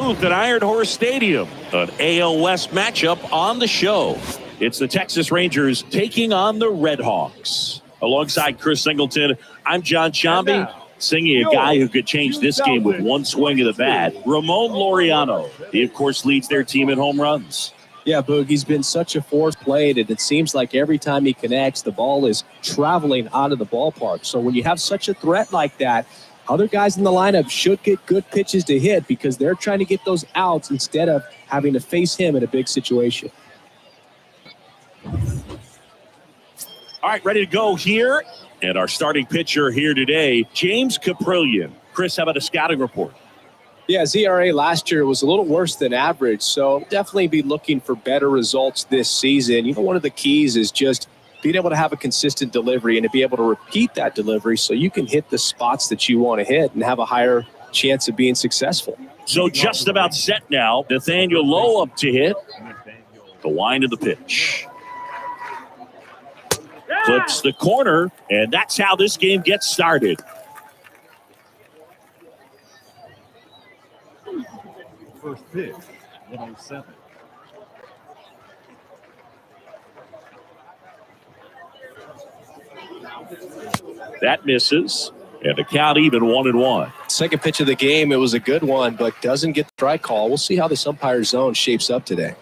Duluth at Iron Horse Stadium. An AL West matchup on the show. It's the Texas Rangers taking on the Red Hawks. Alongside Chris Singleton, I'm John Shambi, singing a guy who could change this game with one swing of the bat, Ramon Laureano. He, of course, leads their team in home runs. Yeah, Boog, he's been such a force played, and it seems like every time he connects, the ball is traveling out of the ballpark. So when you have such a threat like that, other guys in the lineup should get good pitches to hit because they're trying to get those outs instead of having to face him in a big situation. All right, ready to go here. And our starting pitcher here today, James Caprillion. Chris, how about a scouting report? Yeah, ZRA last year was a little worse than average, so definitely be looking for better results this season. You know, one of the keys is just being able to have a consistent delivery and to be able to repeat that delivery so you can hit the spots that you want to hit and have a higher chance of being successful. So just about set now. Nathaniel Lowe up to hit. The wind of the pitch. Clips the corner, and that's how this game gets started. First pitch, 107. That misses, and the count even 1-1. Second pitch of the game, it was a good one, but doesn't get the strike call. We'll see how this umpire zone shapes up today.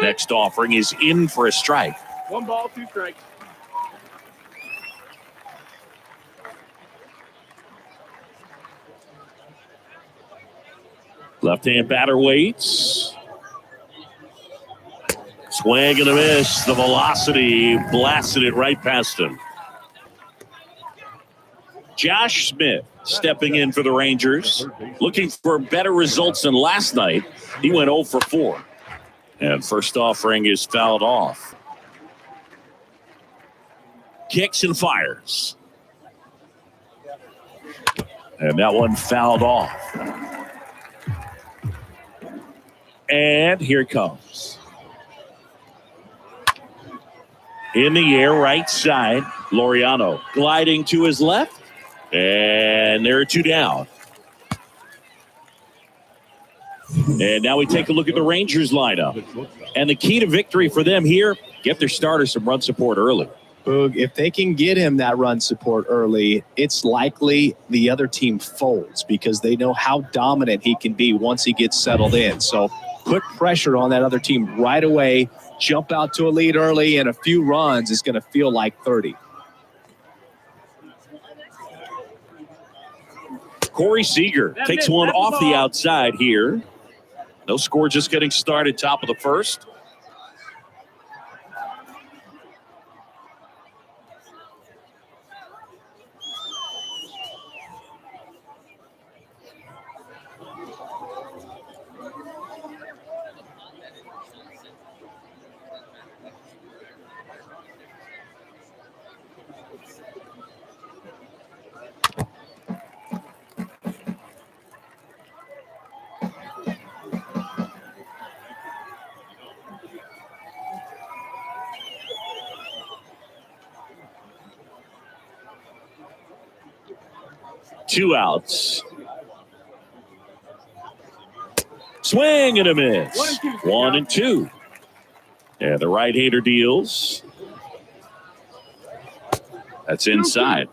Next offering is in for a strike. 1 ball, 2 strikes. Left-hand batter waits. Swing and a miss. The velocity blasted it right past him. Josh Smith stepping in for the Rangers. Looking for better results than last night. He went 0 for 4. And first offering is fouled off. Kicks and fires. And that one fouled off. And here it comes. In the air, right side. Laureano gliding to his left. And there are 2 down. And now we take a look at the Rangers lineup. And the key to victory for them here, get their starter some run support early. Boog, if they can get him that run support early, it's likely the other team folds because they know how dominant he can be once he gets settled in. So put pressure on that other team right away, jump out to a lead early, and a few runs is going to feel like 30. Corey Seager takes one off the outside here. No score, just getting started, top of the first. Two outs. Swing and a miss. 1-2. And the right-hander deals. That's inside.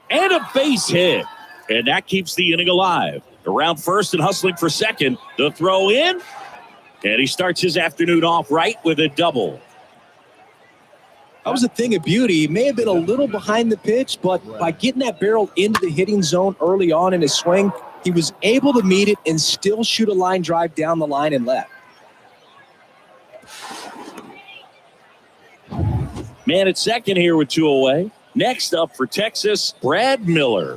And a base hit. And that keeps the inning alive. Around first and hustling for second. The throw in. And he starts his afternoon off right with a double. That was a thing of beauty. He may have been a little behind the pitch, but by getting that barrel into the hitting zone early on in his swing, he was able to meet it and still shoot a line drive down the line and left. Man at second here with 2 away. Next up for Texas, Brad Miller.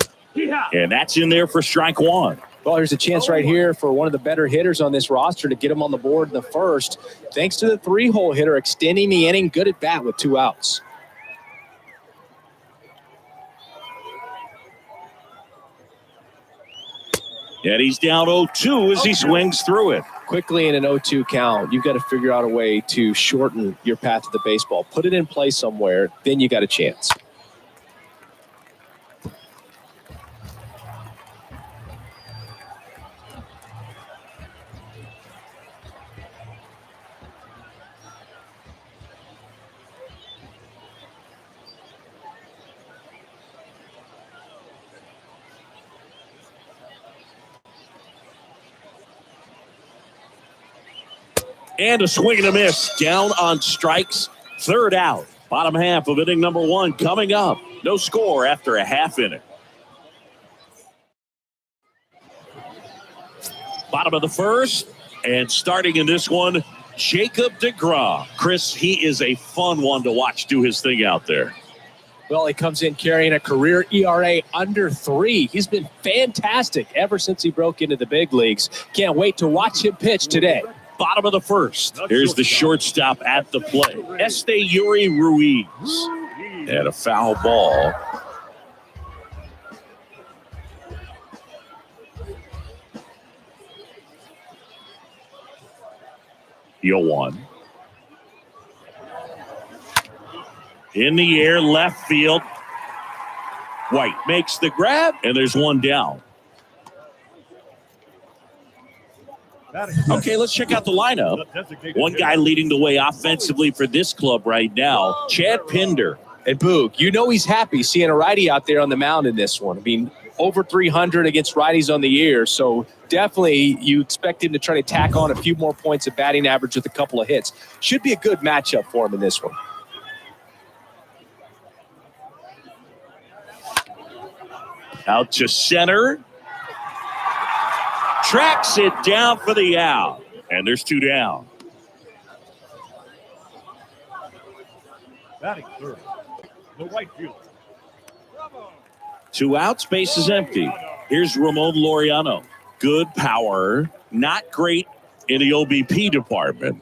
And that's in there for strike 1. Well, there's a chance right here for one of the better hitters on this roster to get him on the board in the first. Thanks to the 3-hole hitter extending the inning, good at bat with 2 outs. And he's down 0-2 as he swings through it. quickly in an 0-2 count, you've got to figure out a way to shorten your path to the baseball. Put it in play somewhere, then you got a chance. And a swing and a miss. Down on strikes. Third out. Bottom half of inning number 1 coming up. No score after a half inning. Bottom of the first. And starting in this one, Jacob deGrom. Chris, he is a fun one to watch do his thing out there. Well, he comes in carrying a career ERA under 3. He's been fantastic ever since he broke into the big leagues. Can't wait to watch him pitch today. Bottom of the first. Here's the shortstop at the plate. Esteury Ruiz. And a foul ball. Deal 1. In the air, left field. White makes the grab, and there's one down. Okay, let's check out the lineup. One guy leading the way offensively for this club right now, Chad Pinder. And Boog, you know he's happy seeing a righty out there on the mound in this one. I mean, over 300 against righties on the year, so definitely you expect him to try to tack on a few more points of batting average with a couple of hits. Should be a good matchup for him in this one. Out to center. Tracks it down for the out. And there's 2 down. Batting third, the right fielder. 2 outs, base is empty. Here's Ramon Laureano. Good power, not great in the OBP department.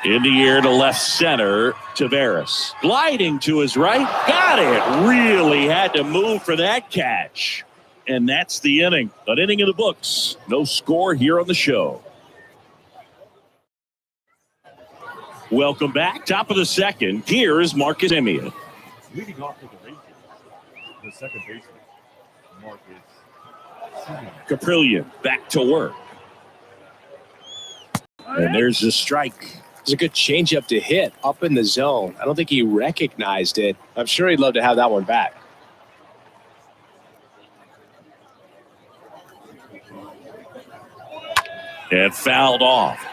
In the air to left center, Taveras. Gliding to his right. Got it. Really had to move for that catch. And that's the inning. An inning in the books. No score here on the show. Welcome back. Top of the second. Here is Marcus Semien. Leading off with the Rangers, the second baseman, Marcus Semien. Caprillion back to work. And there's a strike. It's a good changeup to hit up in the zone. I don't think he recognized it. I'm sure he'd love to have that one back. And fouled off.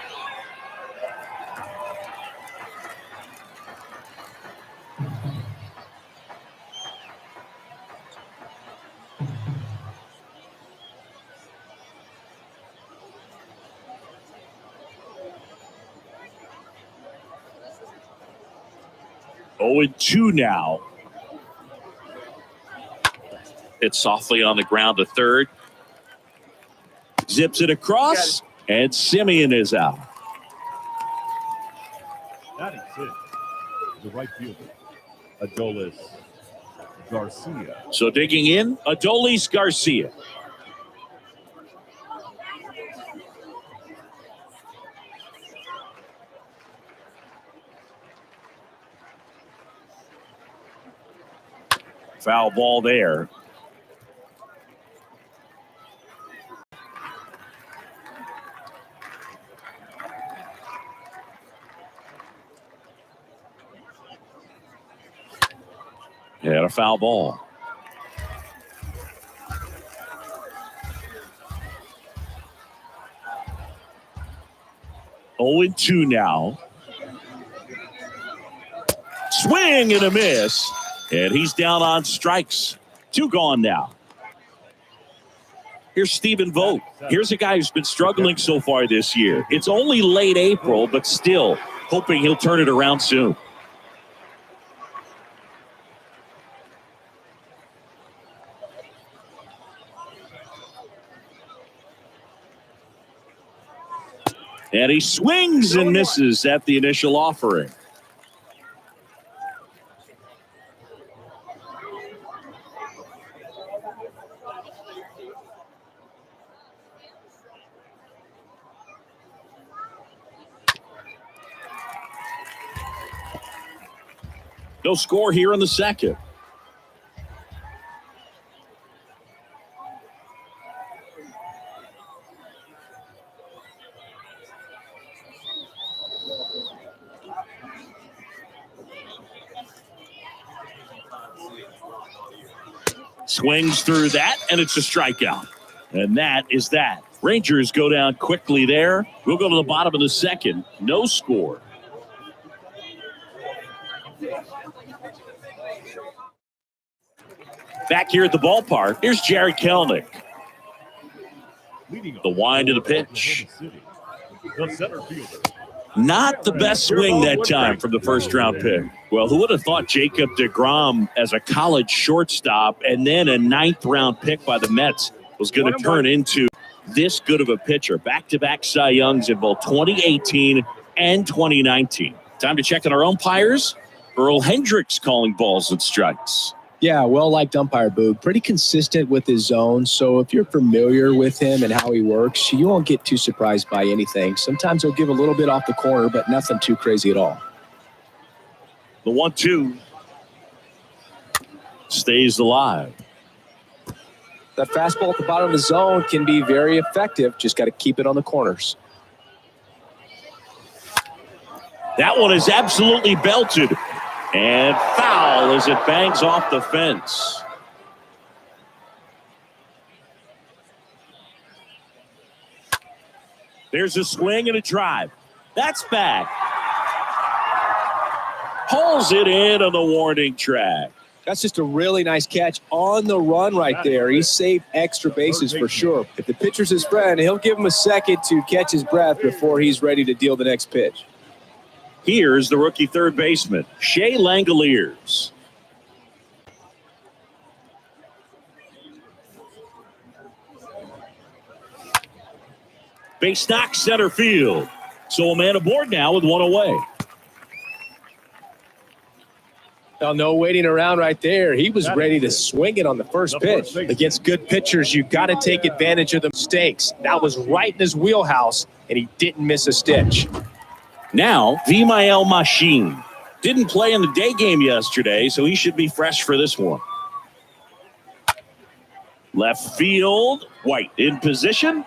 Oh, and 2 now. It's softly on the ground to third. Zips it across, and Semien is out. Batting sixth, the right fielder, Adolis Garcia. So digging in, Adolis Garcia. Foul ball there. And a foul ball. Oh, and 2 now. Swing and a miss. And he's down on strikes. 2 gone now. Here's Stephen Vogt. Here's a guy who's been struggling so far this year. It's only late April, but still hoping he'll turn it around soon. And he swings and misses at the initial offering. No score here in the second. Swings through that, and it's a strikeout. And that is that. Rangers go down quickly there. We'll go to the bottom of the second. No score. Back here at the ballpark, here's Jared Kelenic. The wind to the pitch. The center fielder. Not the best swing that time from the first-round pick. Well, who would have thought Jacob deGrom as a college shortstop and then a ninth-round pick by the Mets was going to turn into this good of a pitcher? Back-to-back Cy Youngs in both 2018 and 2019. Time to check on our umpires. Earl Hendricks calling balls and strikes. Yeah, well-liked umpire, Boog. Pretty consistent with his zone, so if you're familiar with him and how he works, you won't get too surprised by anything. Sometimes he'll give a little bit off the corner, but nothing too crazy at all. The 1-2 stays alive. That fastball at the bottom of the zone can be very effective. Just got to keep it on the corners. That one is absolutely belted. And foul as it bangs off the fence. There's a swing and a drive. That's back. Hauls it in on the warning track. That's just a really nice catch on the run right there. He saved extra bases for sure. If the pitcher's his friend, he'll give him a second to catch his breath before he's ready to deal the next pitch. Here's the rookie third baseman, Shea Langoliers. Base knock center field. So a man aboard now with one away. Well, no waiting around right there. He was ready to swing it on the first pitch. Against good pitchers, you got to take advantage of the mistakes. That was right in his wheelhouse, and he didn't miss a stitch. Now, Vimael Machine. Didn't play in the day game yesterday, so he should be fresh for this one. Left field, White in position.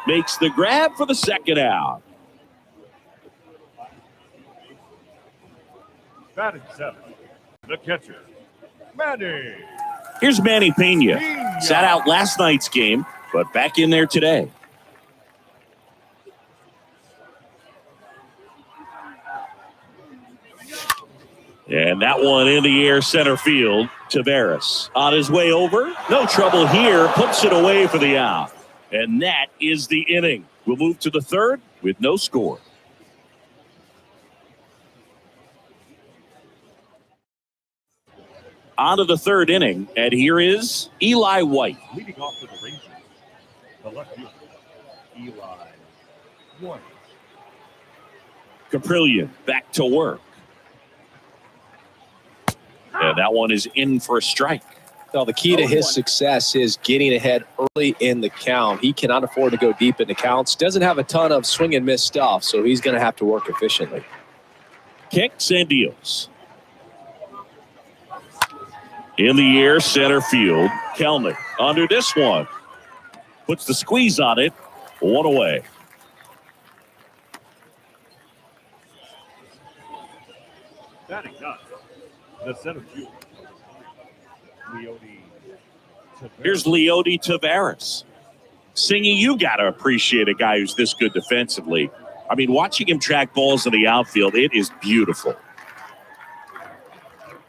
Makes the grab for the second out. Batting seven. The catcher, Manny. Here's Manny Pena. Sat out last night's game, but back in there today. And that one in the air center field. Taveras on his way over. No trouble here. Puts it away for the out. And that is the inning. We'll move to the third with no score. On to the third inning. And here is Eli White. Leading off for the Rangers, the left fielder, Eli White. Caprillion back to work. And that one is in for a strike. Well, the key to his success is getting ahead early in the count. He cannot afford to go deep in the counts. Doesn't have a ton of swing and miss stuff, so he's going to have to work efficiently. Kicks and deals. In the air, center field. Kelenic under this one. Puts the squeeze on it. One away. Batting nine. The center fielder, Leody Taveras. Here's Leody Taveras. Singy, you got to appreciate a guy who's this good defensively. I mean, watching him track balls in the outfield, it is beautiful.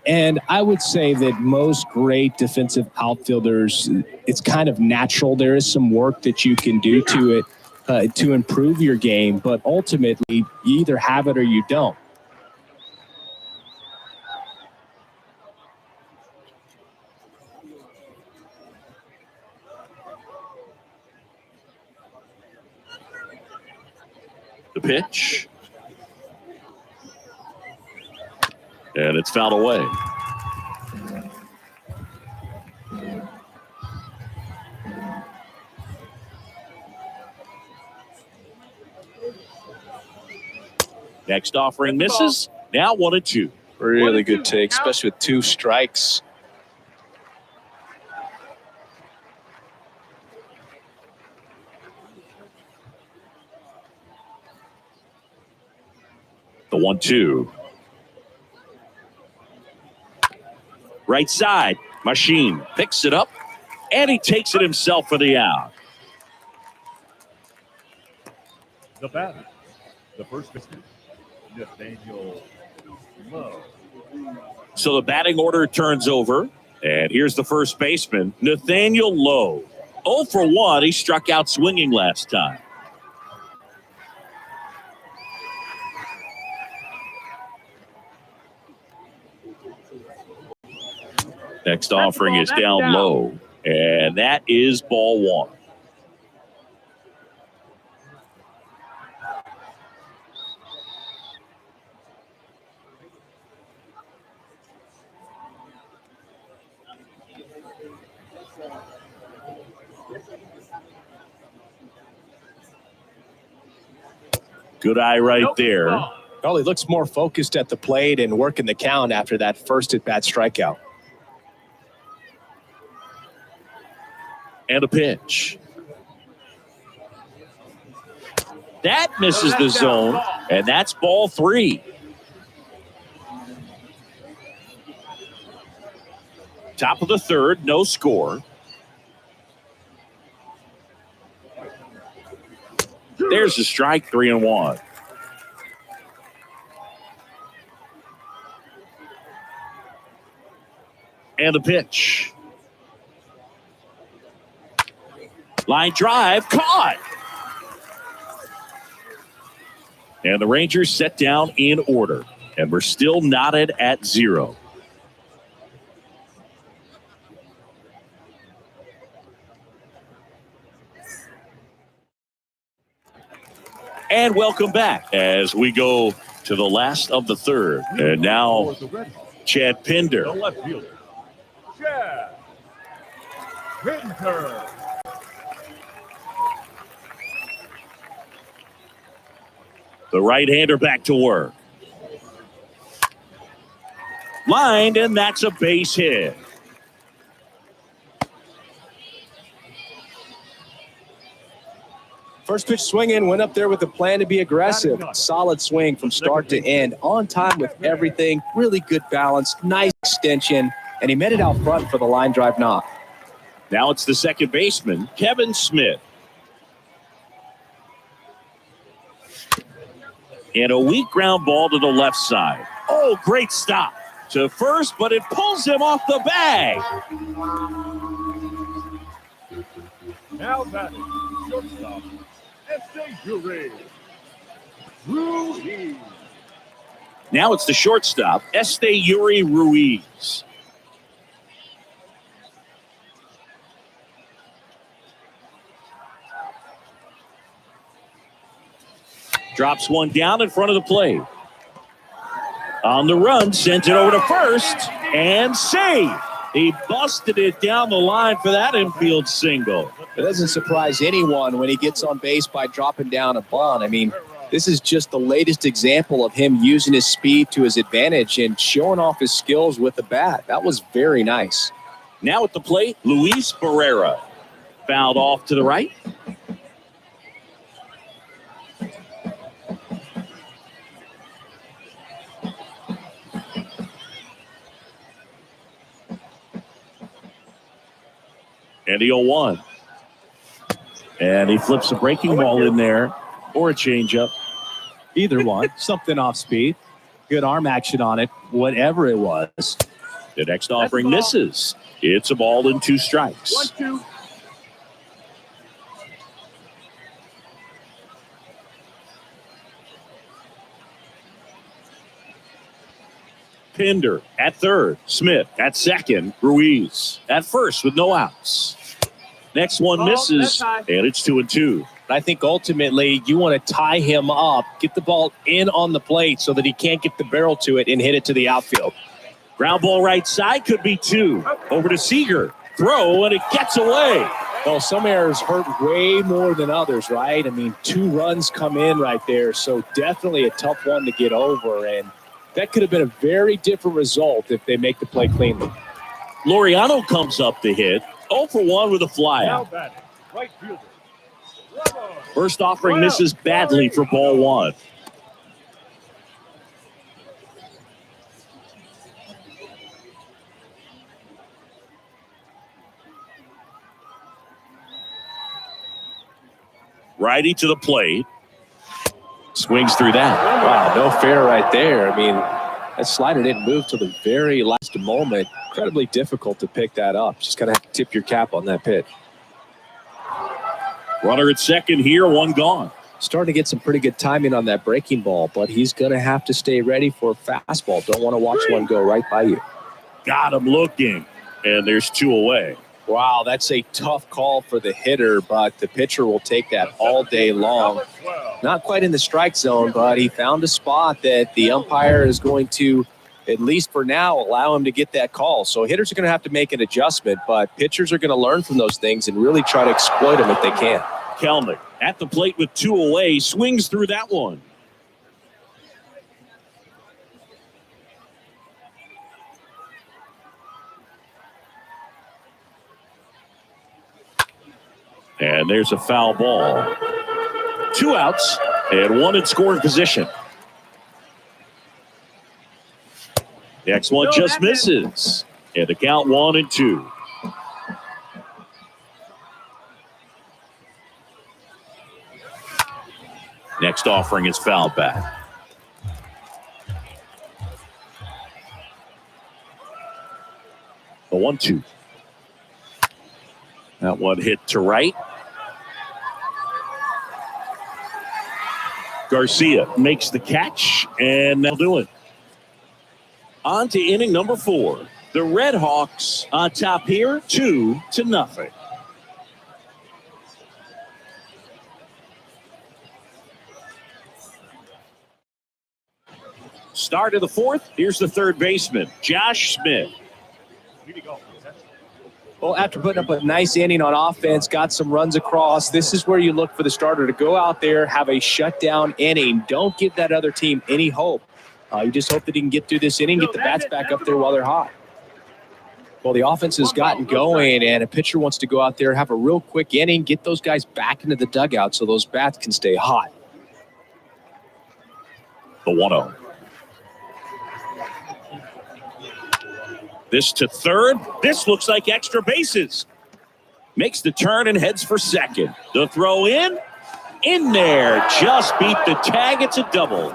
And I would say that most great defensive outfielders, it's kind of natural. There is some work that you can do to it to improve your game, but ultimately you either have it or you don't. The pitch. And it's fouled away. Next offering misses. Now 1-2. Really good take, especially with 2 strikes. The 1-2. Right side. Machine picks it up, and he takes it himself for the out. The batter, the first baseman, Nathaniel Lowe. So the batting order turns over, and here's the first baseman, Nathaniel Lowe. 0 for 1. He struck out swinging last time. Next offering is down low, and that is ball 1. Good eye right there. Well, he looks more focused at the plate and working the count after that first at-bat strikeout. And a pitch. That misses the zone, and that's ball 3. Top of the third, no score. There's a strike, 3-1. And a pitch. Line drive, caught. And the Rangers set down in order. And we're still knotted at 0. And welcome back as we go to the last of the third. And now Chad Pinder. The left fielder, Chad Pinder. The right-hander back to work. Lined, and that's a base hit. First pitch swinging, went up there with a plan to be aggressive. Solid swing from start to end. On time with everything. Really good balance. Nice extension. And he met it out front for the line drive knock. Now it's the second baseman, Kevin Smith. And a weak ground ball to the left side. Oh, great stop to first, but it pulls him off the bag. Now batting, shortstop, Esteury Ruiz. Now it's the shortstop, Esteury Ruiz. Drops one down in front of the plate. On the run, sent it over to first, and safe. He busted it down the line for that infield single. It doesn't surprise anyone when he gets on base by dropping down a bunt. I mean, this is just the latest example of him using his speed to his advantage and showing off his skills with the bat. That was very nice. Now at the plate, Luis Barrera. Fouled off to the right. And the 0-1. And he flips a breaking ball in there or a changeup. Either one. Something off speed. Good arm action on it. Whatever it was. The next offering misses. It's a ball and 2 strikes. 1-2. Pinder at third. Smith at second. Ruiz at first with no outs. Next one misses, and it's 2-2. I think ultimately you want to tie him up, get the ball in on the plate so that he can't get the barrel to it and hit it to the outfield. Ground ball right side could be 2. Over to Seager. Throw, and it gets away. Well, some errors hurt way more than others, right? I mean, 2 runs come in right there, so definitely a tough one to get over. And That could have been a very different result if they make the play cleanly. Laureano comes up to hit. 0 for 1 with a flyout. Right fielder. First offering misses badly for ball 1. Righty to the plate. Swings through that. Wow, no fair right there. I mean, that slider didn't move till the very last moment. Incredibly difficult to pick that up. Just kind of have to tip your cap on that pitch. Runner at second here, 1 gone. Starting to get some pretty good timing on that breaking ball, but he's going to have to stay ready for a fastball. Don't want to watch one go right by you. Got him looking, and there's 2 away. Wow, that's a tough call for the hitter, but the pitcher will take that all day long. Not quite in the strike zone, but he found a spot that the umpire is going to, at least for now, allow him to get that call. So hitters are going to have to make an adjustment, but pitchers are going to learn from those things and really try to exploit them if they can. Kelnick at the plate with 2 away, swings through that one. And there's a foul ball. 2 outs and 1 in scoring position. Next one just misses. And the count 1-2. Next offering is fouled back. The 1-2. That one hit to right. Garcia makes the catch, and they'll do it. On to inning number 4. The Red Hawks on top here, 2-0. Start of the 4th. Here's the third baseman, Josh Smith. Well, after putting up a nice inning on offense, got some runs across, this is where you look for the starter to go out there, have a shutdown inning. Don't give that other team any hope. You just hope that he can get through this inning, get the bats back up there while they're hot. Well, the offense has gotten going, and a pitcher wants to go out there, have a real quick inning, get those guys back into the dugout so those bats can stay hot. The 1-0. This to third. This looks like extra bases. Makes the turn and heads for second. The throw in there. Just beat the tag. It's a double.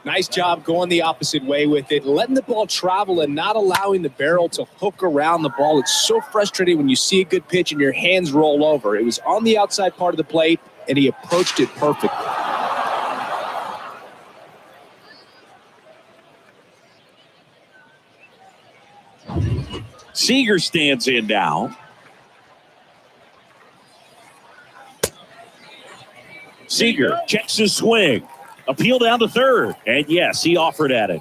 Nice job going the opposite way with it, letting the ball travel and not allowing the barrel to hook around the ball. It's so frustrating when you see a good pitch and your hands roll over. It was on the outside part of the plate, and he approached it perfectly. Seager stands in now. Seager checks his swing. Appeal down to third. And yes, he offered at it.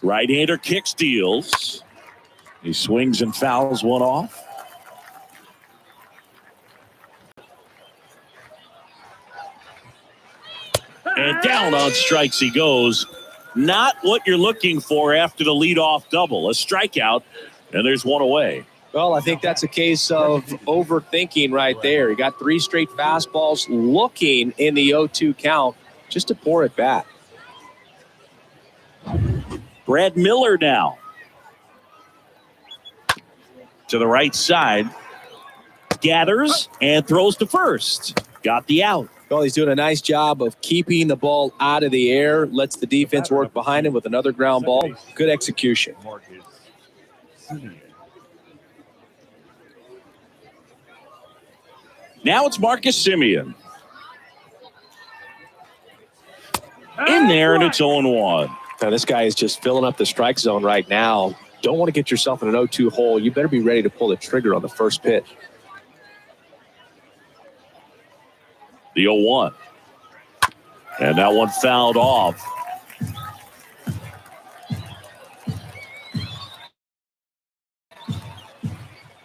Right-hander kick steals. He swings and fouls one off. And down on strikes he goes. Not what you're looking for after the leadoff double. A strikeout, and there's one away. Well, I think that's a case of overthinking right there. He got 3 straight fastballs looking in the 0-2 count just to pour it back. Brad Miller now. To the right side. Gathers and throws to first. Got the out. Well, he's doing a nice job of keeping the ball out of the air, lets the defense work behind him with another ground ball. Good execution. Now it's Marcus Semien. In there, and it's 0-1. Now, this guy is just filling up the strike zone right now. Don't want to get yourself in an 0-2 hole. You better be ready to pull the trigger on the first pitch. The 0-1. And that one fouled off.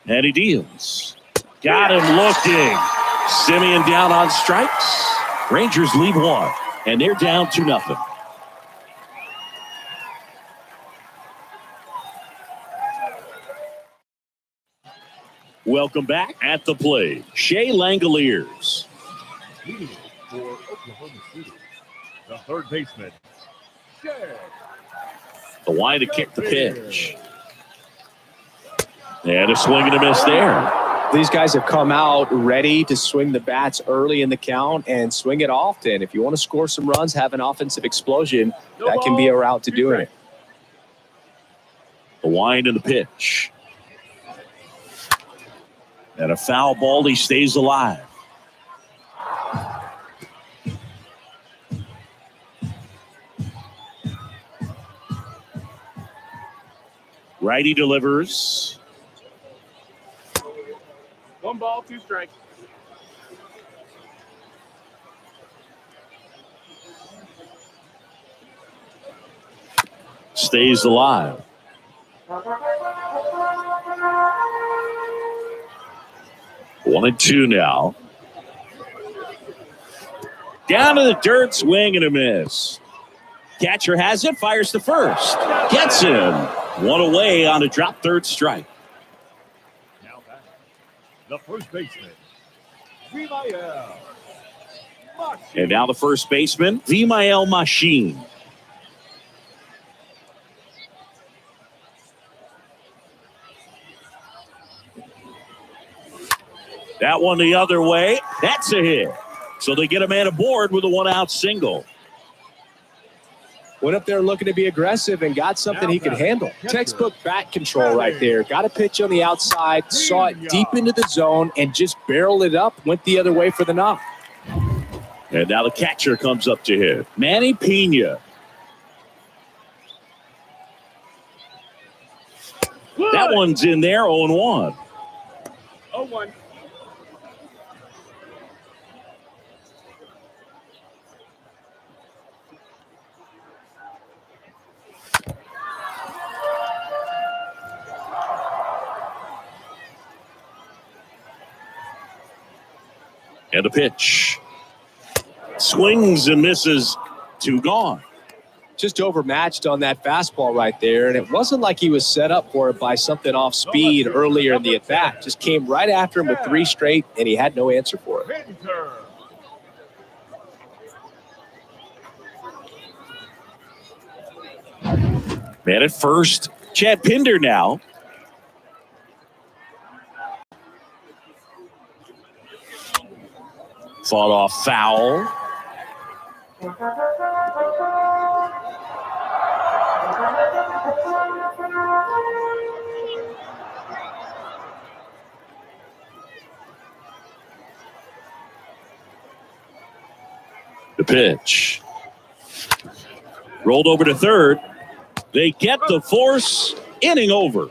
And he deals. Got him looking. Simeon down on strikes. Rangers lead 1, and they're down 2-0. Welcome back at the plate, Shea Langoliers. Leading for Oklahoma City, the third baseman, Shea. The line to kick the pitch. And a swing and a miss there. These guys have come out ready to swing the bats early in the count and swing it often. If you want to score some runs, have an offensive explosion, that can be a route to doing it. The wind and the pitch. And a foul ball, he stays alive. Righty delivers. 1 ball, 2 strikes. Stays alive. 1-2 now. Down to the dirt, swing and a miss. Catcher has it, fires to first. Gets him. 1 away on a drop third strike. Now back, the first baseman, Vimael Machine. And now the first baseman, Vimael Machine. That one the other way. That's a hit. So they get a man aboard with a 1-out single. Went up there looking to be aggressive and got something he could handle. Textbook bat control right there. Got a pitch on the outside, saw it deep into the zone, and just barreled it up, went the other way for the knock. And now the catcher comes up to hit. Manny Pena. That one's in there, 0-1. 0-1. And a pitch. Swings and misses. 2 gone. Just overmatched on that fastball right there, and it wasn't like he was set up for it by something off speed earlier in the at-bat. Just came right after him with 3 straight, and he had no answer for it. Man at first, Chad Pinder now. Fought off foul. The pitch. Rolled over to third. They get the force. Inning over.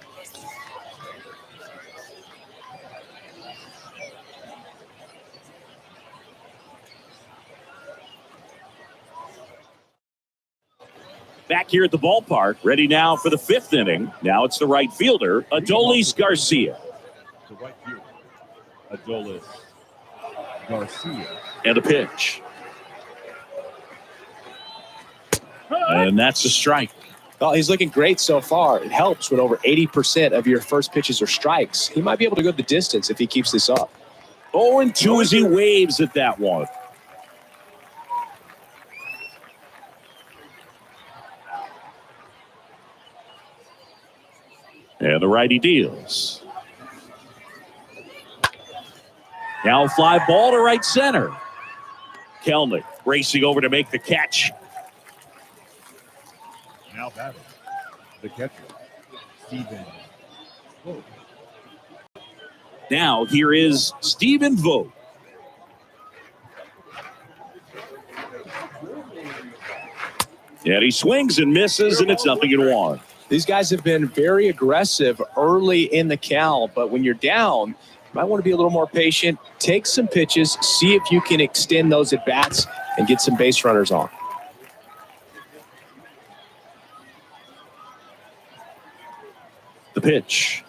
Back here at the ballpark, ready now for the 5th inning. Now it's the right fielder, Adolis Garcia. The right fielder, Adolis Garcia. And a pitch. And that's a strike. Well, he's looking great so far. It helps when over 80% of your first pitches are strikes. He might be able to go the distance if he keeps this up. 0-2 as he waves at that one. And the righty deals. Now fly ball to right center. Kelnick racing over to make the catch. Now batting, the catcher, Stephen Vogt. Now here is Stephen Vogt. And he swings and misses, and it's 0-1. These guys have been very aggressive early in the count, but when you're down, you might want to be a little more patient, take some pitches, see if you can extend those at-bats and get some base runners on. The pitch.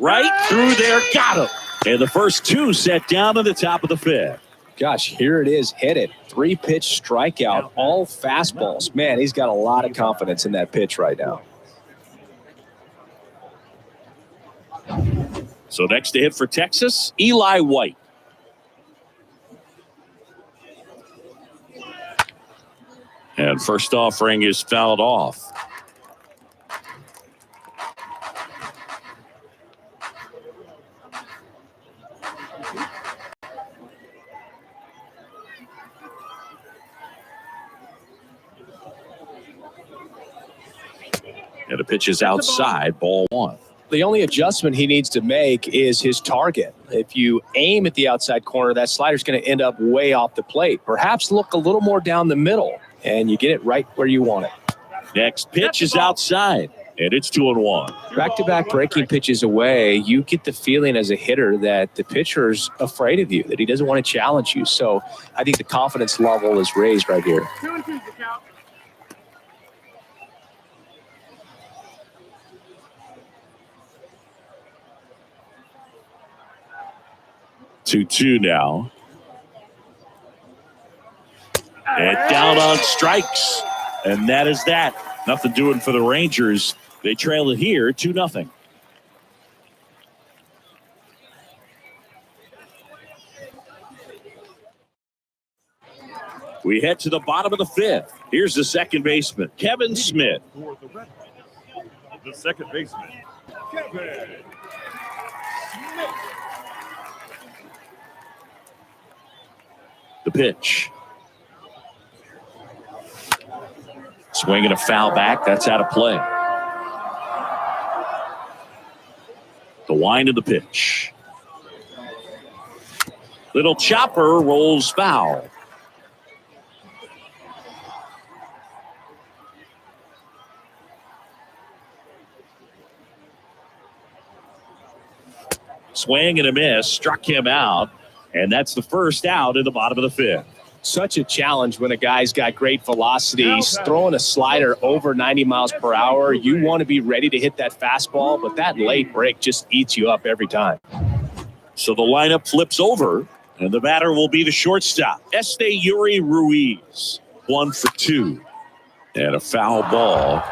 right through there. Got him. And the first two set down in the top of the fifth. Gosh, here it is. Hit it. 3-pitch strikeout. All fastballs. Man, he's got a lot of confidence in that pitch right now. So next to hit for Texas, Eli White. And first offering is fouled off. And the pitch is outside, ball one. The only adjustment he needs to make is his target. If you aim at the outside corner, that slider's going to end up way off the plate. Perhaps look a little more down the middle, and you get it right where you want it. Next pitch is outside, and it's 2-1. Back-to-back breaking pitches away, you get the feeling as a hitter that the pitcher's afraid of you, that he doesn't want to challenge you. So I think the confidence level is raised right here. 2-2 now. And down on strikes. And that is that. Nothing doing for the Rangers. They trail it here 2-0. We head to the bottom of the fifth. Here's the second baseman, Kevin Smith. The second baseman, Kevin Smith. The pitch. Swinging a foul back. That's out of play. The wind of the pitch. Little chopper rolls foul. Swing and a miss. Struck him out. And that's the first out in the bottom of the fifth. Such a challenge when a guy's got great velocity. He's throwing a slider over 90 miles per hour. You want to be ready to hit that fastball, but that late break just eats you up every time. So the lineup flips over, and the batter will be the shortstop, Esteury Ruiz. 1 for 2. And a foul ball.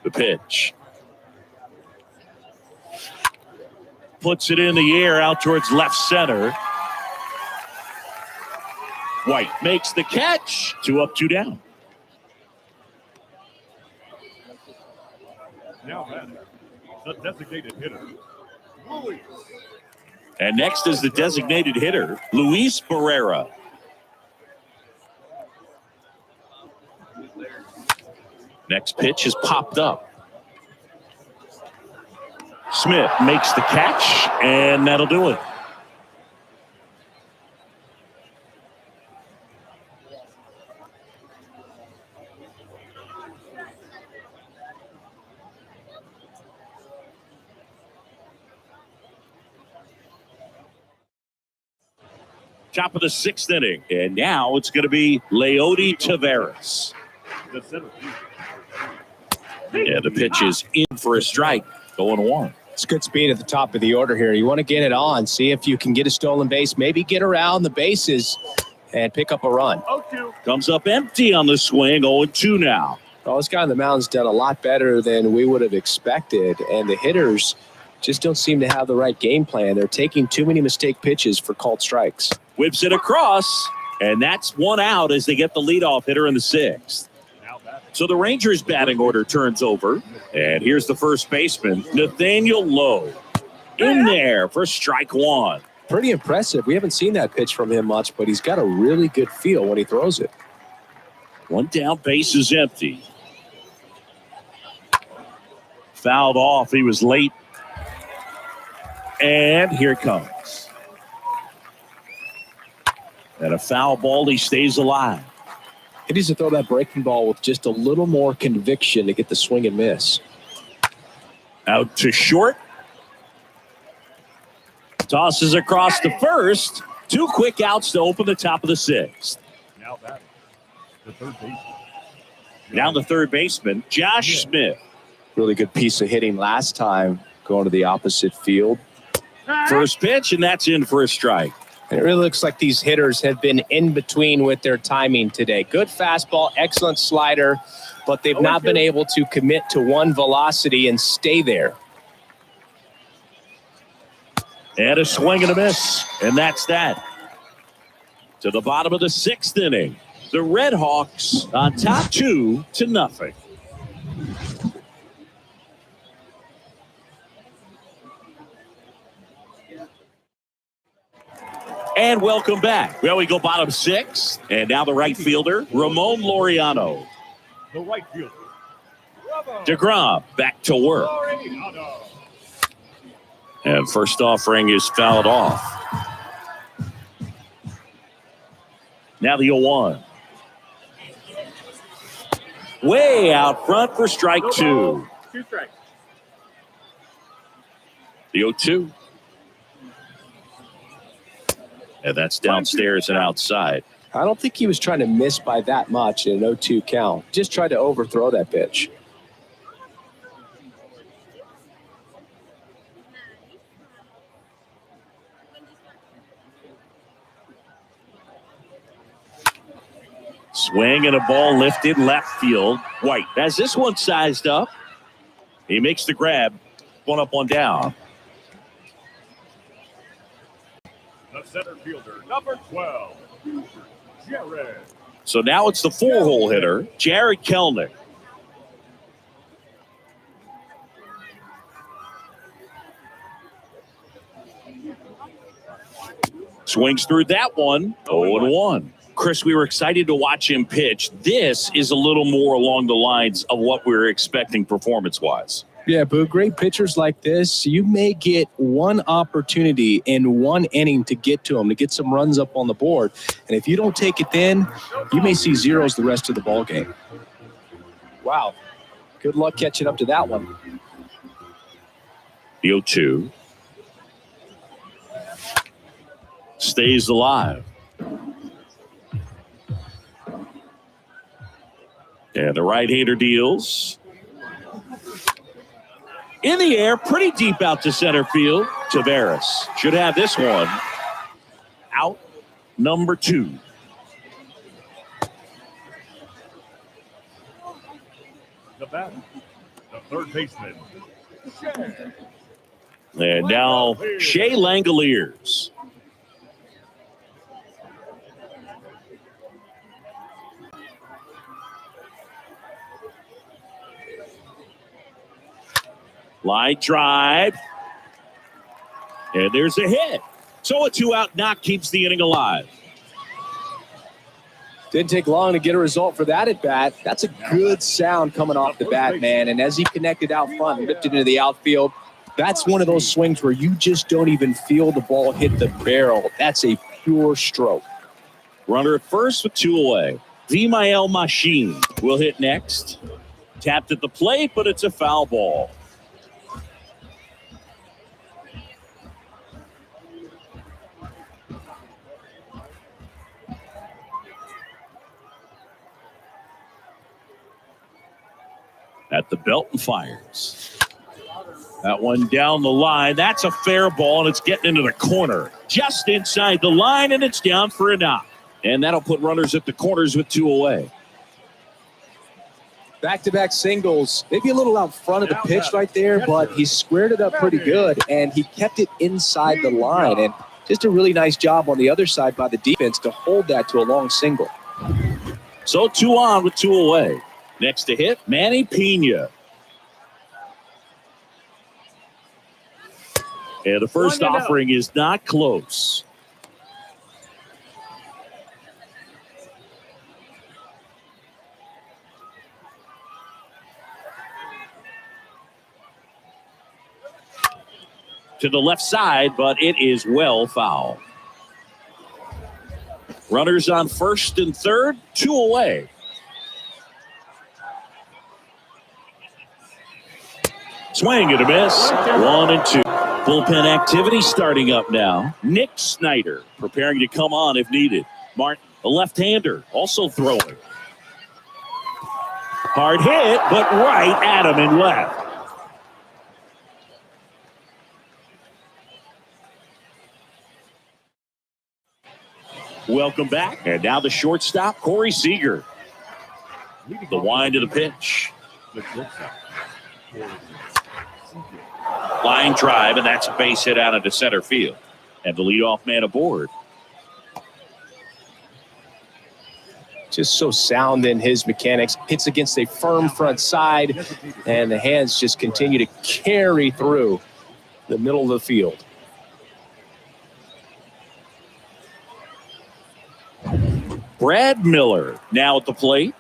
The pitch. Puts it in the air out towards left center. White makes the catch. 2 up, 2 down. Now batting, the designated hitter, Luis. And next is the designated hitter, Luis Barrera. Next pitch is popped up. Smith makes the catch, and that'll do it. Top of the 6th inning, and now it's going to be Leody Taveras. The center fielder. Yeah, the pitch is in for a strike, going 1. It's good speed at the top of the order here. You want to get it on, see if you can get a stolen base, maybe get around the bases and pick up a run. Comes up empty on the swing, 0-2 now. Well, this guy on the mound's done a lot better than we would have expected, and the hitters just don't seem to have the right game plan. They're taking too many mistake pitches for called strikes. Whips it across, and that's 1 out as they get the leadoff hitter in the 6th. So the Rangers batting order turns over, and here's the first baseman, Nathaniel Lowe, in there for strike 1. Pretty impressive. We haven't seen that pitch from him much, but he's got a really good feel when he throws it. 1 down, base is empty. Fouled off, he was late. And here it comes. And a foul ball, he stays alive. He needs to throw that breaking ball with just a little more conviction to get the swing and miss. Out to short. Tosses across to first. 2 quick outs to open the top of the 6th. Now that the third baseman. Now the third baseman, Josh Smith. Really good piece of hitting last time going to the opposite field. First pitch, and that's in for a strike. And it really looks like these hitters have been in between with their timing today. Good fastball, excellent slider, but they've not been able to commit to one velocity and stay there. And a swing and a miss, and that's that. To the bottom of the 6th inning, the Red Hawks on top 2-0. And welcome back. Well, we go bottom 6, and now the right fielder, Ramon Laureano. The right fielder. DeGrom back to work. Laureano. And first offering is fouled off. Now the 0-1. Way out front for strike 2. 2 strikes. The 0-2. And that's downstairs and outside. I don't think he was trying to miss by that much in an 0-2 count. Just tried to overthrow that pitch. Swing and a ball lifted left field. White has this one sized up. He makes the grab. One up, one down. The center fielder, number 12, Jared. So now it's the 4-hole hitter, Jared Kelnick. Swings through that one. 0-1. Chris, we were excited to watch him pitch. This is a little more along the lines of what we were expecting performance-wise. Yeah, but great pitchers like this, you may get one opportunity in one inning to get to them, to get some runs up on the board. And if you don't take it then, you may see zeros the rest of the ball game. Wow. Good luck catching up to that one. The 0-2. Stays alive. And the right-hander deals. In the air, pretty deep out to center field. Taveras should have this one. Out number 2. The batter, the third baseman, Shea. And now Shea Langoliers. Line drive. And there's a hit. So a 2-out knock keeps the inning alive. Didn't take long to get a result for that at bat. That's a good sound coming off the bat, man. And as he connected out front and lifted into the outfield, that's one of those swings where you just don't even feel the ball hit the barrel. That's a pure stroke. Runner at first with 2 away. Vimael Machine will hit next. Tapped at the plate, but it's a foul ball. At the belt and fires. That one down the line. That's a fair ball, and it's getting into the corner. Just inside the line, and it's down for a knock. And that'll put runners at the corners with 2 away. Back-to-back singles, maybe a little out front of the pitch right there, but he squared it up pretty good, and he kept it inside the line. And just a really nice job on the other side by the defense to hold that to a long single. So 2 on with 2 away. Next to hit, Manny Pena. And the first offering is not close. To the left side, but it is well foul. Runners on first and third, 2 away. Swing and a miss. 1-2. Bullpen activity starting up now. Nick Snyder preparing to come on if needed. Martin, a left-hander, also throwing. Hard hit, but right at him and left. Welcome back. And now the shortstop, Corey Seager. The wind of the pitch. Line drive, and that's a base hit out into center field. And the leadoff man aboard. Just so sound in his mechanics. Hits against a firm front side, and the hands just continue to carry through the middle of the field. Brad Miller now at the plate.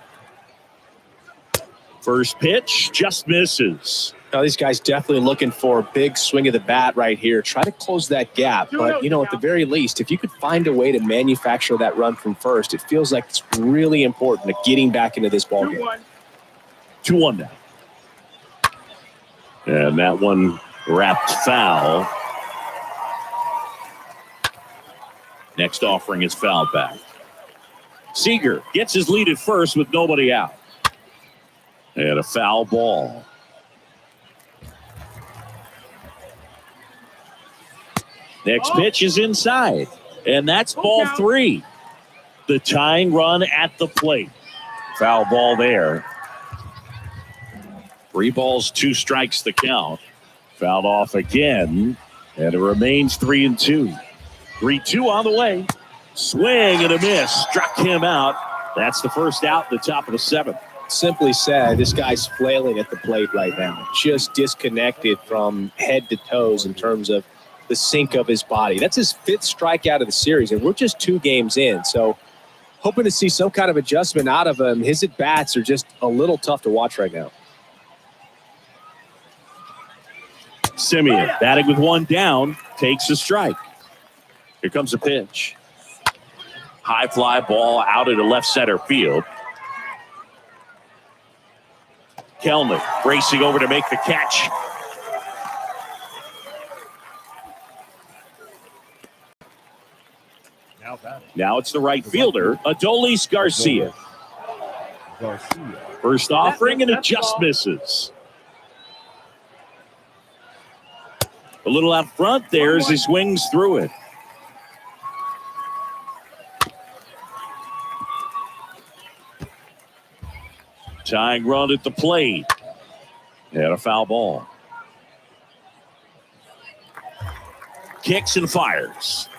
First pitch just misses. Now, these guys definitely looking for a big swing of the bat right here. Try to close that gap. But, you know, at the very least, if you could find a way to manufacture that run from first, it feels like it's really important to getting back into this ballgame. 2-1 now. And that one wrapped foul. Next offering is fouled back. Seager gets his lead at first with nobody out. And a foul ball. Next pitch is inside. And that's ball 3. The tying run at the plate. Foul ball there. 3 balls, 2 strikes the count. Fouled off again. And it remains 3-2. 3-2 on the way. Swing and a miss. Struck him out. That's the first out, the top of the 7th. Simply said, this guy's flailing at the plate right now. Just disconnected from head to toes in terms of the sink of his body. That's his 5th strikeout of the series, and we're just 2 games in. So hoping to see some kind of adjustment out of him. His at-bats are just a little tough to watch right now. Simeon batting with 1 down, takes a strike. Here comes a pitch. High fly ball out into left center field. Kelnick racing over to make the catch. Now it's the right fielder, Adolis Garcia. First offering, and it just misses. A little out front there as he swings through it. Tying run at the plate. And a foul ball. Kicks and fires.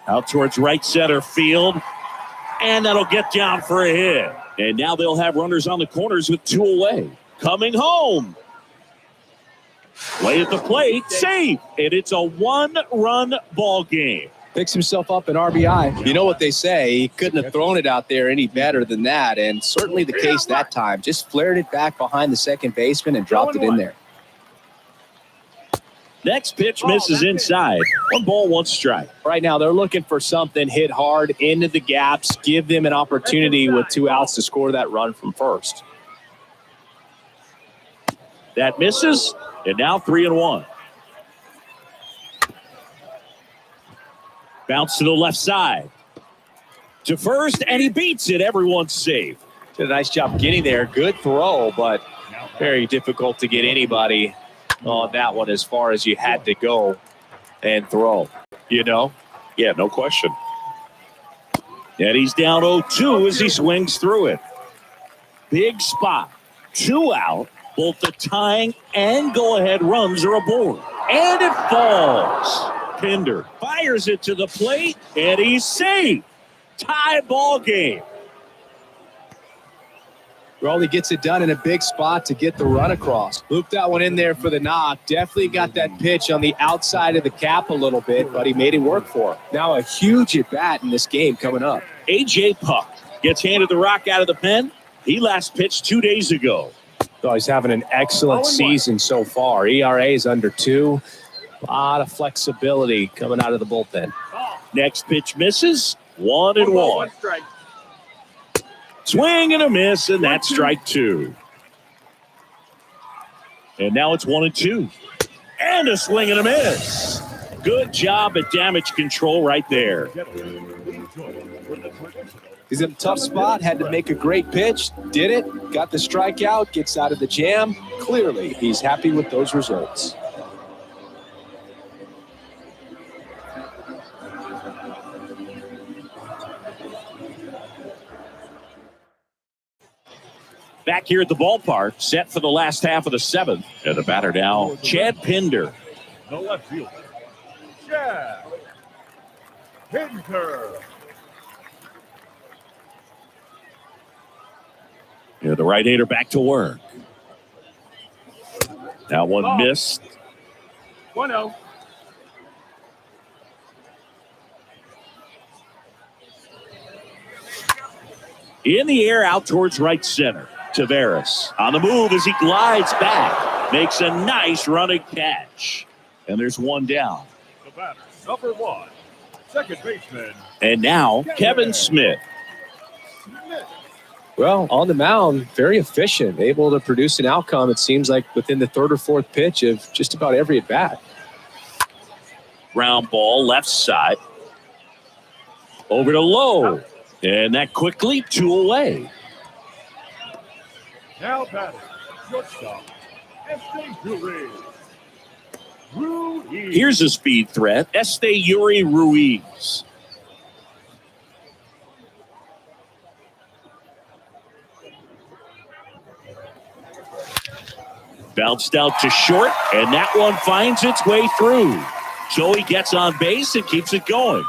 Out towards right center field. And that'll get down for a hit. And now they'll have runners on the corners with 2 away. Coming home. Play at the plate. Safe. And it's a 1-run ball game. Picks himself up an RBI. You know what they say, he couldn't have thrown it out there any better than that, and certainly the case that time. Just flared it back behind the second baseman and dropped it in there. Next pitch misses inside. 1 ball, 1 strike. Right now, they're looking for something hit hard into the gaps, give them an opportunity with 2 outs to score that run from first. That misses, and now 3-1. Bounce to the left side. To first, and he beats it. Everyone's safe. Did a nice job getting there. Good throw, but very difficult to get anybody on that one as far as you had to go and throw. You know? Yeah, no question. And he's down 0-2 as he swings through it. Big spot. 2 out. Both the tying and go-ahead runs are aboard. And it falls. Pinder fires it to the plate, and he's safe. Tie ball game. Raleigh gets it done in a big spot to get the run across. Looped that one in there for the knock. Definitely got that pitch on the outside of the cap a little bit, but he made it work for him. Now a huge at-bat in this game coming up. A.J. Puck gets handed the rock out of the pen. He last pitched 2 days ago. Oh, he's having an excellent season so far. ERA is under 2. A lot of flexibility coming out of the bullpen. Next pitch misses. 1-1. Swing and a miss, and that's strike 2. And now it's 1-2. And a swing and a miss. Good job at damage control right there. He's in a tough spot, had to make a great pitch, did it, got the strikeout, gets out of the jam. Clearly, he's happy with those results. Back here at the ballpark, set for the last half of the seventh. And the batter now, Chad Pinder. The left fielder, Chad Pinder. Yeah, the right-hander back to work. That one missed. 1-0. In the air out towards right center. Taveras on the move as he glides back. Makes a nice running catch. And there's one down. The batter, number 1, second baseman. And now, Kevin Smith. Well, on the mound, very efficient, able to produce an outcome, it seems like, within the third or fourth pitch of just about every at-bat. Ground ball, left side. Over to Lowe. And that quickly, 2 away. Now batting, shortstop, Esteury Ruiz. Here's a speed threat, Esteury Ruiz. Bounced out to short, and that one finds its way through. So he gets on base and keeps it going.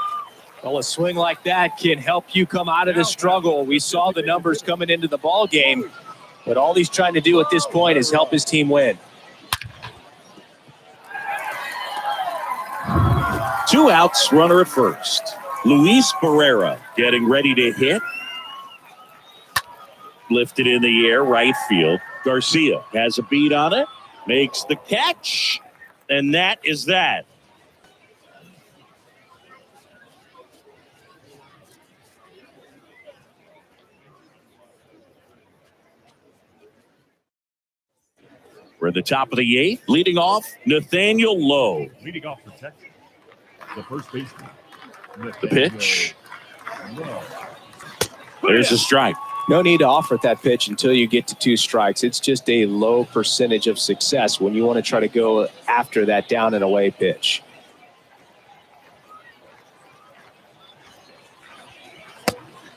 Well, a swing like that can help you come out of the struggle. We saw the numbers coming into the ball game, but all he's trying to do at this point is help his team win. 2 outs, runner at first. Luis Barrera getting ready to hit. Lifted in the air, right field. Garcia has a beat on it, makes the catch, and that is that. We're at the top of the 8th. Leading off, Nathaniel Lowe. Leading off for Texas, the first baseman. The pitch. There's a strike. No need to offer that pitch until you get to 2 strikes. It's just a low percentage of success when you want to try to go after that down and away pitch.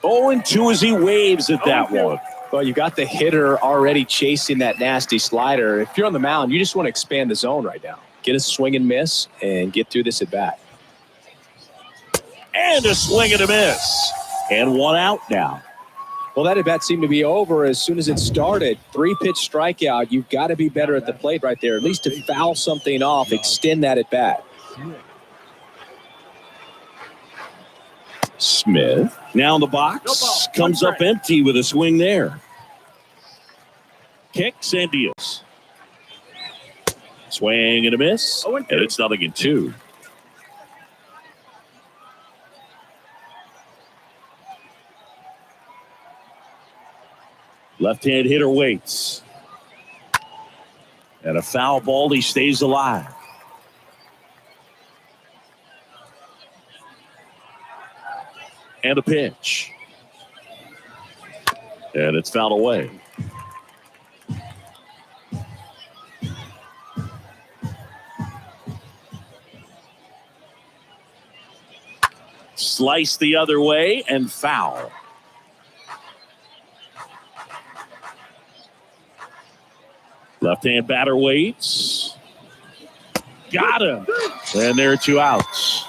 Oh, and 2 as he waves at that one. Well, you got the hitter already chasing that nasty slider. If you're on the mound, you just want to expand the zone right now. Get a swing and miss and get through this at bat. And a swing and a miss. And 1 out now. Well, that at bat seemed to be over as soon as it started. 3-pitch strikeout. You've got to be better at the plate right there, at least to foul something off, extend that at bat. Smith now in the box, comes up empty with a swing there. Kicks and deals. Swing and a miss, and it's 0-2. Left-hand hitter waits. And a foul ball, he stays alive. And a pitch. And it's fouled away. Slice the other way and foul. Left-hand batter waits. Got him. And there are 2 outs.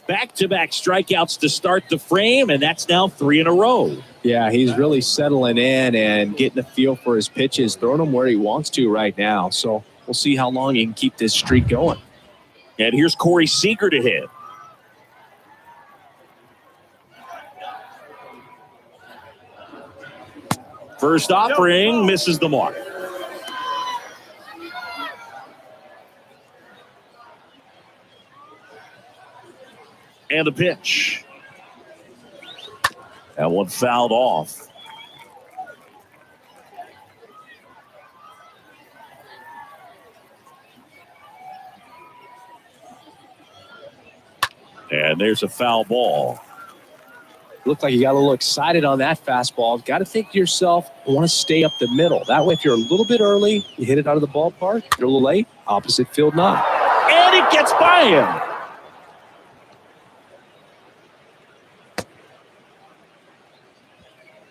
Back-to-back strikeouts to start the frame, and that's now 3 in a row. Yeah, he's really settling in and getting a feel for his pitches, throwing them where he wants to right now. So we'll see how long he can keep this streak going. And here's Corey Seager to hit. First offering misses the mark. And a pitch. That one fouled off. And there's a foul ball. Looked like you got a little excited on that fastball. Got to think to yourself, I want to stay up the middle. That way, if you're a little bit early, you hit it out of the ballpark. If you're a little late, opposite field not. And it gets by him.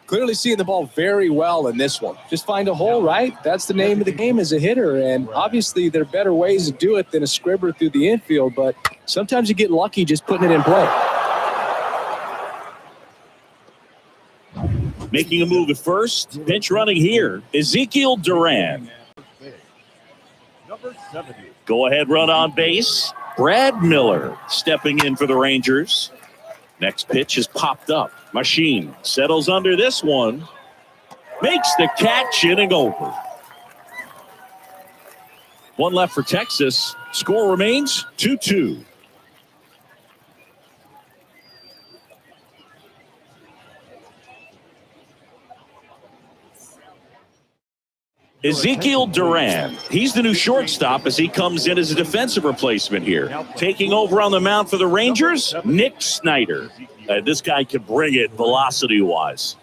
Clearly seeing the ball very well in this one. Just find a hole, right? That's the name of the game as a hitter. And obviously, there are better ways to do it than a scribber through the infield. But sometimes you get lucky just putting it in play. Making a move at first. Pinch running here. Ezekiel Duran. Number 70. Go ahead run on base. Brad Miller stepping in for the Rangers. Next pitch is popped up. Machine settles under this one. Makes the catch, inning over. One left for Texas. Score remains 2-2. Ezekiel Duran. He's the new shortstop as he comes in as a defensive replacement here. Taking over on the mound for the Rangers, Nick Snyder. This guy can bring it velocity-wise.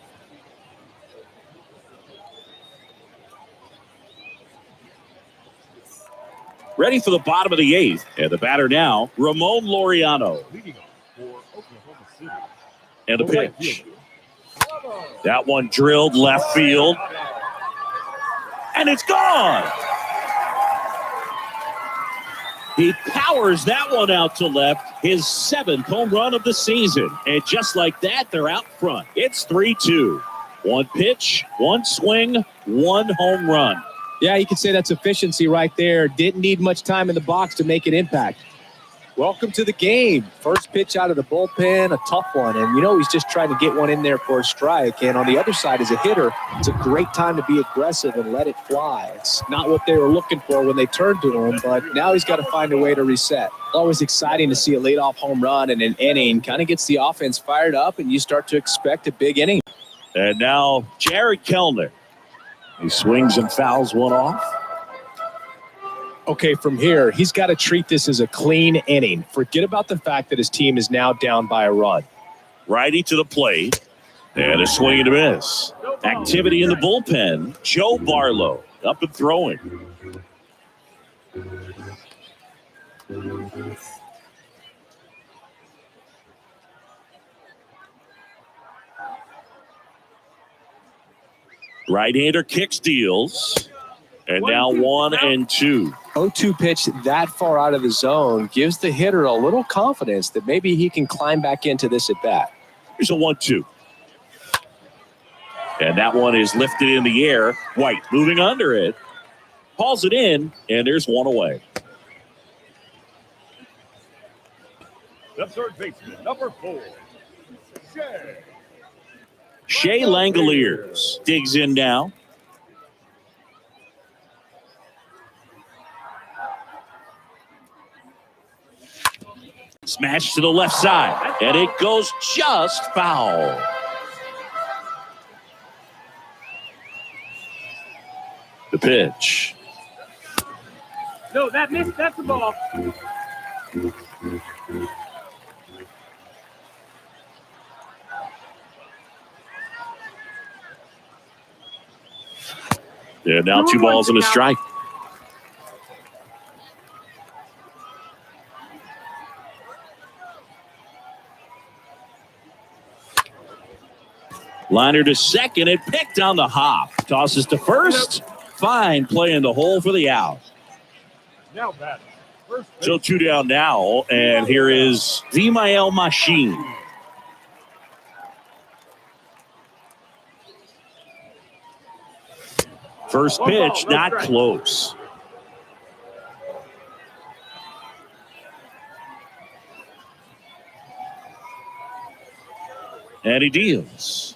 Ready for the bottom of the eighth. And the batter now, Ramon Laureano. Leading off for Oklahoma City. And the pitch. That one drilled left field. And it's gone. He powers that one out to left. His 7th home run of the season. And just like that, they're out front. It's 3-2. One pitch, one swing, one home run. Yeah, you could say that's efficiency right there. Didn't need much time in the box to make an impact. Welcome to the game. First pitch out of the bullpen, a tough one. And, he's just trying to get one in there for a strike. And on the other side, as a hitter, it's a great time to be aggressive and let it fly. It's not what they were looking for when they turned to him, but now he's got to find a way to reset. Always exciting to see a leadoff home run in an inning. Kind of gets the offense fired up, and you start to expect a big inning. And now Jared Kellner. He swings and fouls one off. Okay, from here, he's got to treat this as a clean inning. Forget about the fact that his team is now down by a run. Righty to the plate. And a swing and a miss. Activity in the bullpen. Joe Barlow up and throwing. Right-hander kicks, deals. And now 1-2. 0-2 pitch that far out of the zone gives the hitter a little confidence that maybe he can climb back into this at bat. Here's a 1-2. And that one is lifted in the air. White moving under it. Hauls it in, and there's one away. The third baseman, number 4. Shea Langoliers digs in now. Smash to the left side, and it goes just foul. The pitch. No, that missed. That's the ball. Yeah, now 2 balls and a strike. Liner to second, it picked on the hop. Tosses to first. Fine play in the hole for the out. Now batting. First base. So 2 down now, and here is Vimael Machine. First pitch, not close. And he deals.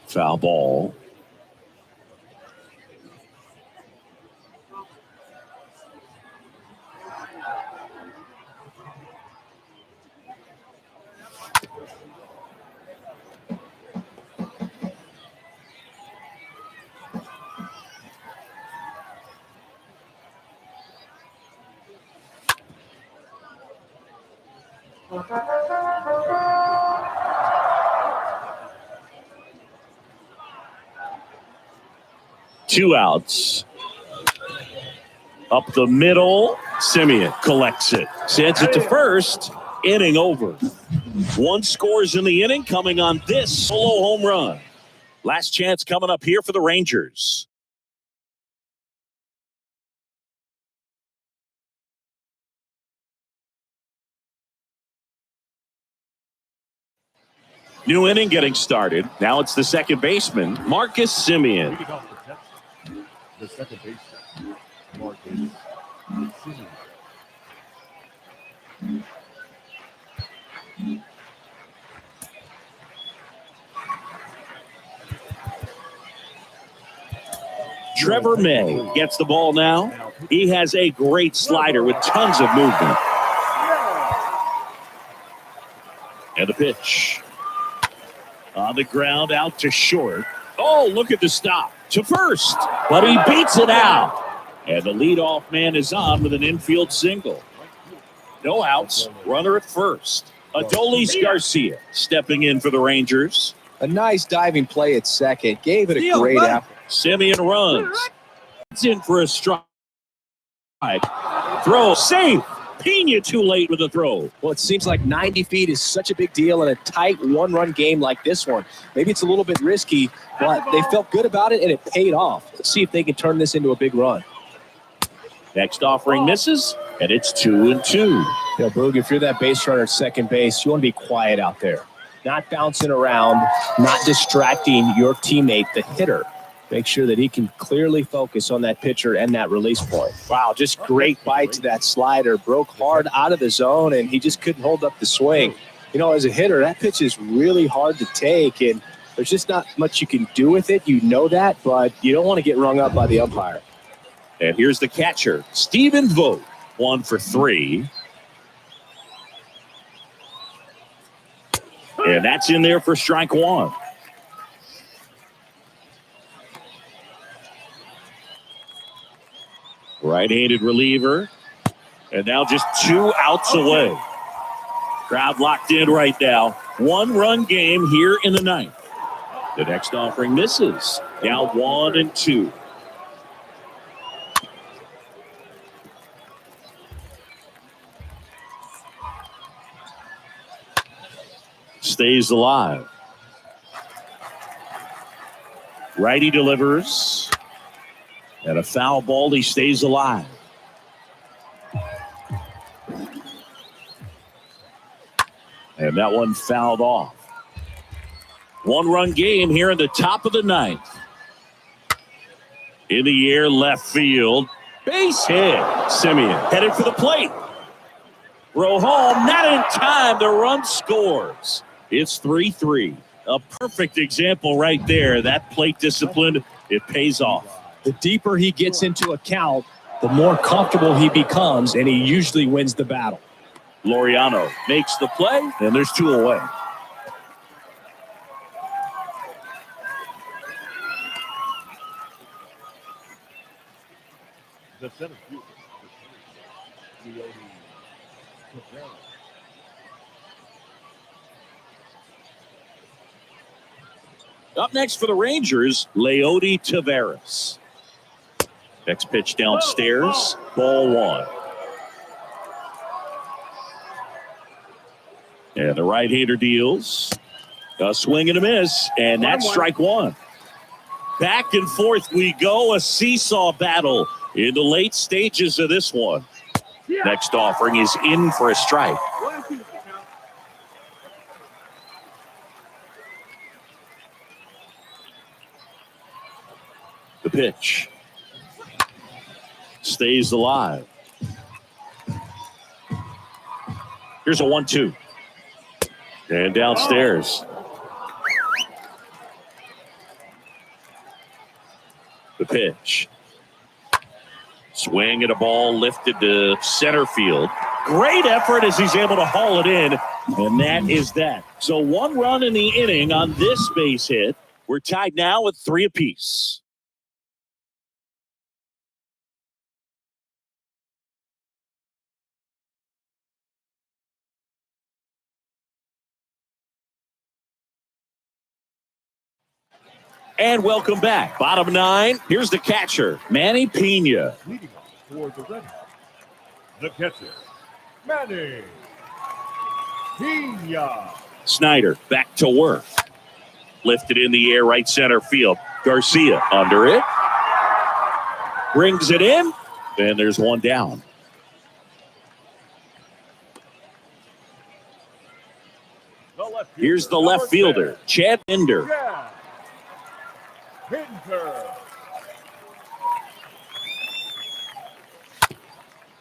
Foul ball. Two outs. Up the middle, Simeon collects it. Sends it to first. Inning over. One scores in the inning coming on this solo home run. Last chance coming up here for the Rangers. New inning getting started. Now it's the second baseman, Marcus Simeon. Leading off the second baseman, Marcus Simeon. Trevor May gets the ball now. He has a great slider with tons of movement. And the pitch. On the ground, out to short. Oh, look at the stop. To first. But he beats it out. And the leadoff man is on with an infield single. No outs. Runner at first. Adolis Garcia stepping in for the Rangers. A nice diving play at second. Gave it a great effort. Simeon runs. It's in for a strike. Throw safe. Pena too late with the throw. Well, it seems like 90 feet is such a big deal in a tight one-run game like this one. Maybe it's a little bit risky, but they felt good about it, and it paid off. Let's see if they can turn this into a big run. Next offering misses, and it's 2-2. You know, Boog, if you're that base runner at second base, you want to be quiet out there. Not bouncing around, not distracting your teammate, the hitter. Make sure that he can clearly focus on that pitcher and that release point. Wow, just great bite to that slider. Broke hard out of the zone, and he just couldn't hold up the swing. You know, as a hitter, that pitch is really hard to take, and there's just not much you can do with it. You know that, but you don't want to get rung up by the umpire. And here's the catcher, Stephen Vogt, 1 for 3. And that's in there for strike one. Right-handed reliever. And now just 2 outs away. Crowd locked in right now. 1-run game here in the ninth. The next offering misses. Now 1-2. Stays alive. Righty delivers. And a foul ball, he stays alive. And that one fouled off. 1-run game here in the top of the ninth. In the air, left field. Base hit. Simeon headed for the plate. Throw home, not in time. The run scores. It's 3-3. A perfect example right there. That plate discipline, it pays off. The deeper he gets into a count, the more comfortable he becomes, and he usually wins the battle. Laureano makes the play, and there's 2 away. The center field. Leody Taveras. Up next for the Rangers, Leody Taveras. Next pitch downstairs, ball 1. And the right-hander deals. A swing and a miss, and that's strike 1. Back and forth we go, a seesaw battle in the late stages of this one. Next offering is in for a strike. The pitch stays alive. Here's a 1-2. And downstairs. The pitch. Swing at a ball lifted to center field. Great effort as he's able to haul it in. And that is that. So 1 run in the inning on this base hit. We're tied now with 3 apiece. And welcome back. Bottom 9, here's the catcher, Manny Pena. Leading off for the Red Hawks, the catcher, Manny Pena. Snyder back to work. Lifted in the air, right center field. Garcia under it. Brings it in. And there's one down. Here's the left fielder, Chad Pinder. Pinder.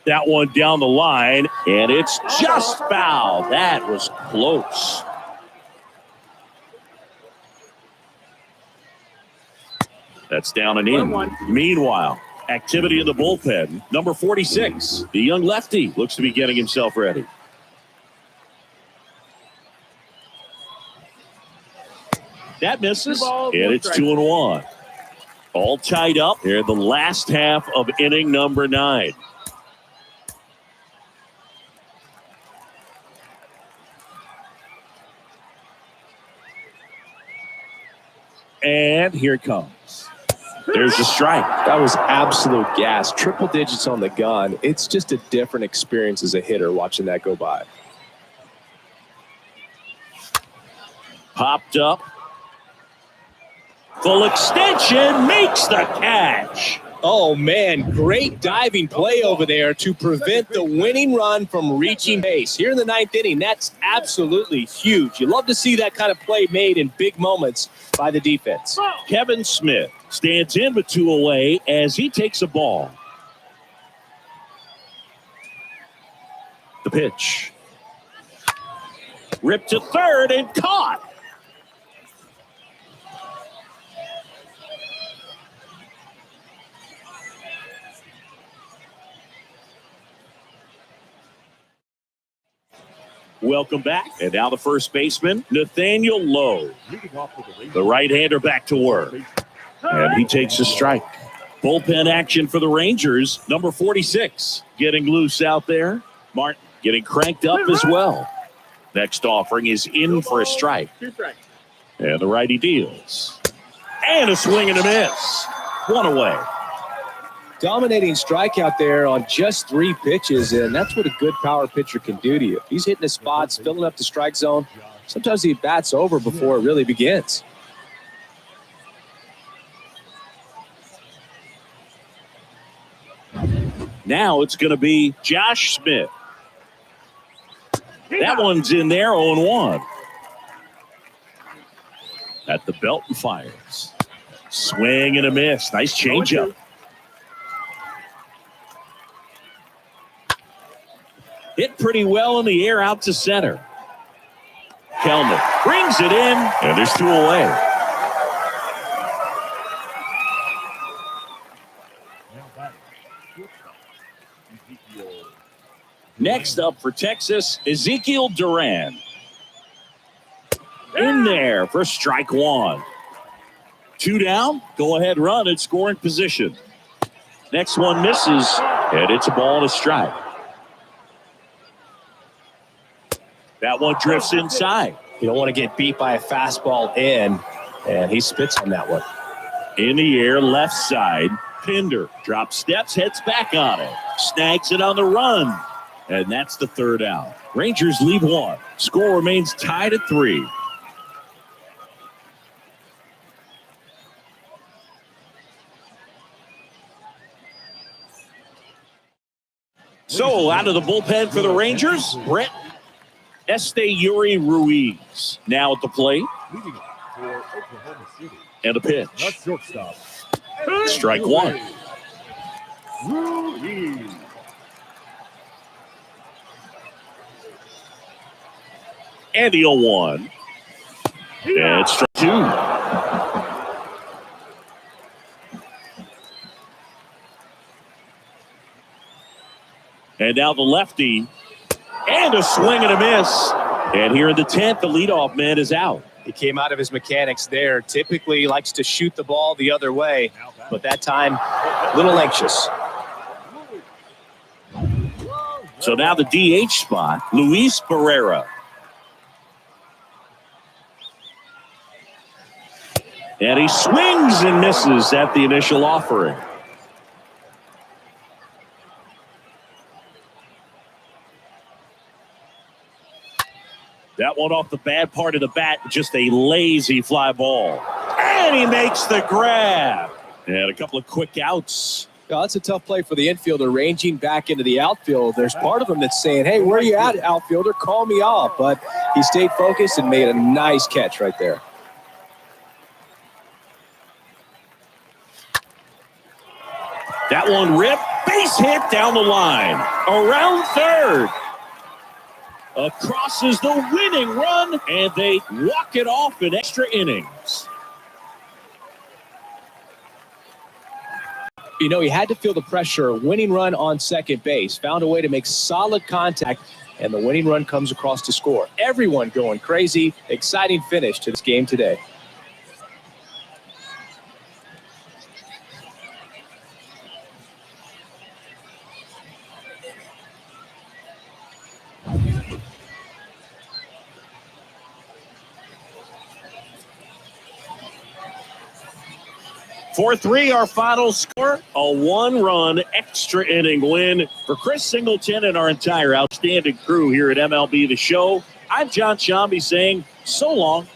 That one down the line, and it's just foul. That was close. That's down and in. Meanwhile, activity in the bullpen. Number 46, the young lefty, looks to be getting himself ready. That misses, and it's 2-1. All tied up here in the last half of inning number 9. And here it comes. There's the strike. That was absolute gas. Triple digits on the gun. It's just a different experience as a hitter watching that go by. Popped up. Full extension, makes the catch. Oh, man, great diving play over there to prevent the winning run from reaching base. Here in the 9th inning, that's absolutely huge. You love to see that kind of play made in big moments by the defense. Kevin Smith stands in with 2 away as he takes a ball. The pitch. Ripped to third and caught. Welcome back. And now the first baseman, Nathaniel Lowe. The right-hander back to work. And he takes a strike. Bullpen action for the Rangers. Number 46 getting loose out there. Martin getting cranked up as well. Next offering is in for a strike. And the righty deals. And a swing and a miss. 1 away. Dominating strikeout there on just 3 pitches, and that's what a good power pitcher can do to you. If he's hitting the spots, filling up the strike zone, sometimes he bats over before it really begins. Now it's going to be Josh Smith. That one's in there, 0-1. At the belt and fires. Swing and a miss. Nice changeup. Hit pretty well in the air out to center. Kelman brings it in, and there's 2 away. Next up for Texas, Ezekiel Duran. In there for strike 1. 2 down, go ahead run at scoring position. Next one misses, and it's a ball and a strike. That one drifts inside. You don't want to get beat by a fastball in, and he spits on that one. In the air, left side. Pinder drops steps, heads back on it. Snags it on the run. And that's the 3rd out. Rangers lead 1. Score remains tied at 3. So out of the bullpen for the Rangers, Brett Esteury Ruiz now at the plate. Leading off for Oklahoma City, And a pitch. the shortstop, Strike 1. Ruiz. And the 0-1. And it's strike 2. And now the lefty. And a swing and a miss. And here in the 10th, the leadoff man is out. He came out of his mechanics there. Typically he likes to shoot the ball the other way, but that time, a little anxious. So now the DH spot, Luis Barrera. And he swings and misses at the initial offering. That one off the bad part of the bat, just a lazy fly ball. And he makes the grab. And a couple of quick outs. Yeah, that's a tough play for the infielder, ranging back into the outfield. There's part of him that's saying, hey, where are you at, outfielder? Call me off. But he stayed focused and made a nice catch right there. That one ripped, base hit down the line. Around third. Across is the winning run, and they walk it off in extra innings. You know, he had to feel the pressure. Winning run on second base. Found a way to make solid contact, and the winning run comes across to score. Everyone going crazy. Exciting finish to this game today. For 4-3, our final score, a one-run extra inning win for Chris Singleton and our entire outstanding crew here at MLB The Show. I'm John Sciambi saying so long